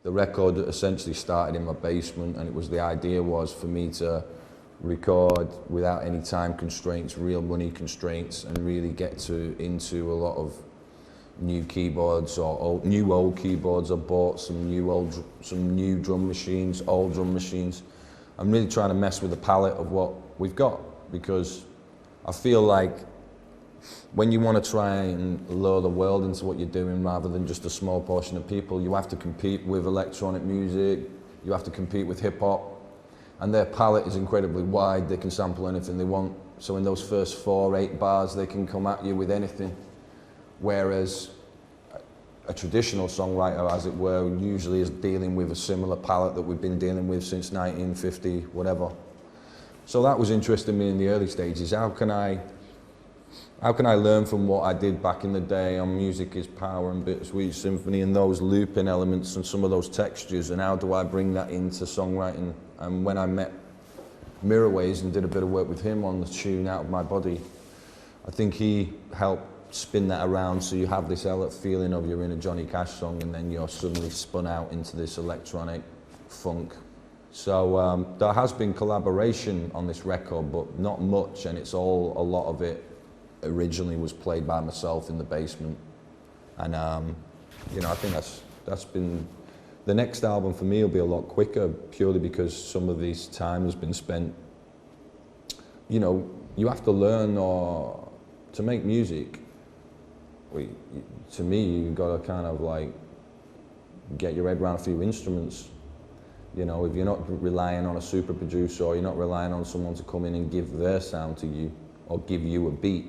The record essentially started in my basement, and the idea was for me to record without any time constraints, real money constraints, and really get into a lot of new keyboards or old keyboards. I bought some new drum machines, old drum machines. I'm really trying to mess with the palette of what we've got, because I feel like when you want to try and lure the world into what you're doing rather than just a small portion of people, you have to compete with electronic music, you have to compete with hip hop, and their palette is incredibly wide. They can sample anything they want. So in those first 4 or 8 bars, they can come at you with anything. Whereas a traditional songwriter, as it were, usually is dealing with a similar palette that we've been dealing with since 1950, whatever. So that was interesting me in the early stages. How can I learn from what I did back in the day on Music is Power and Bittersweet Symphony and those looping elements and some of those textures, and how do I bring that into songwriting? And when I met Mirrorways and did a bit of work with him on the tune Out of My Body, I think he helped spin that around so you have this feeling of you're in a Johnny Cash song, and then you're suddenly spun out into this electronic funk. So there has been collaboration on this record, but not much, and a lot of it originally was played by myself in the basement. And you know, I think that's been, the next album for me will be a lot quicker, purely because some of this time has been spent, you know, you have to learn to make music. To me, you've got to kind of like get your head around a few instruments. You know, if you're not relying on a super producer, or you're not relying on someone to come in and give their sound to you, or give you a beat,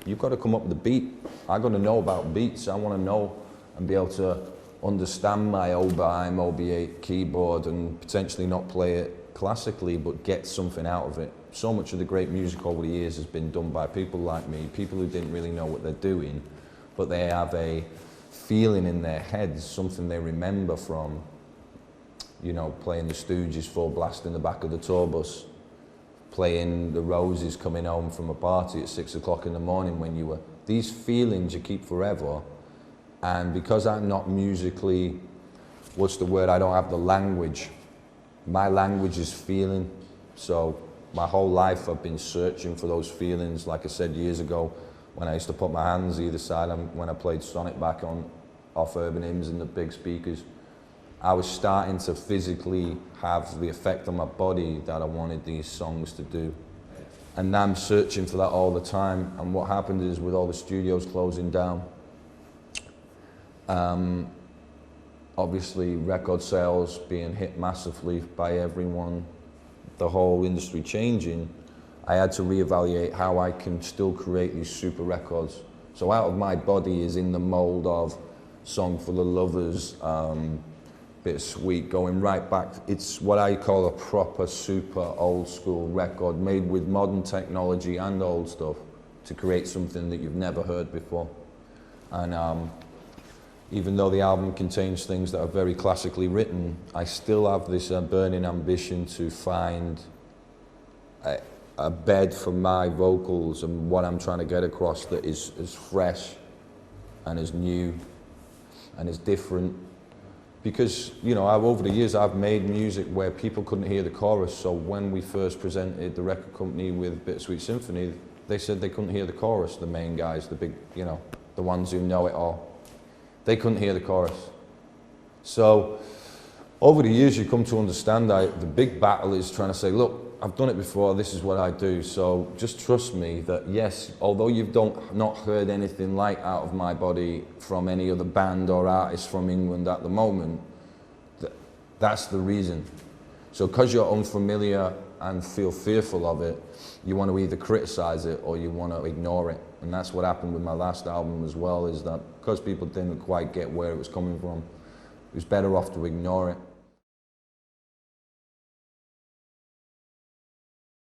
you've got to come up with a beat. I've got to know about beats. I want to know and be able to understand my Oberheim OB8 keyboard and potentially not play it classically, but get something out of it. So much of the great music over the years has been done by people like me, people who didn't really know what they're doing, but they have a feeling in their heads, something they remember from, you know, playing the Stooges full blast in the back of the tour bus, playing the Roses coming home from a party at 6 o'clock in the morning when you were, these feelings you keep forever. And because I'm not musically, what's the word, I don't have the language. My language is feeling. So my whole life I've been searching for those feelings. Like I said years ago, when I used to put my hands either side, when I played Sonic back off Urban Hymns and the big speakers, I was starting to physically have the effect on my body that I wanted these songs to do. And I'm searching for that all the time. And what happened is, with all the studios closing down, obviously record sales being hit massively by everyone, the whole industry changing, I had to reevaluate how I can still create these super records. So Out of My Body is in the mold of Song for the Lovers, Bittersweet, going right back. It's what I call a proper super old school record, made with modern technology and old stuff to create something that you've never heard before. And even though the album contains things that are very classically written, I still have this burning ambition to find a bed for my vocals and what I'm trying to get across that is as fresh and as new and as different. Because, you know, over the years I've made music where people couldn't hear the chorus, so when we first presented the record company with Bittersweet Symphony, they said they couldn't hear the chorus, the main guys, the big, you know, the ones who know it all. They couldn't hear the chorus. So over the years you come to understand that the big battle is trying to say, look, I've done it before, this is what I do, so just trust me that yes, although you've not heard anything like Out of My Body from any other band or artist from England at the moment, that's the reason. So because you're unfamiliar and feel fearful of it, you want to either criticize it or you want to ignore it. And that's what happened with my last album as well, is that because people didn't quite get where it was coming from, it was better off to ignore it.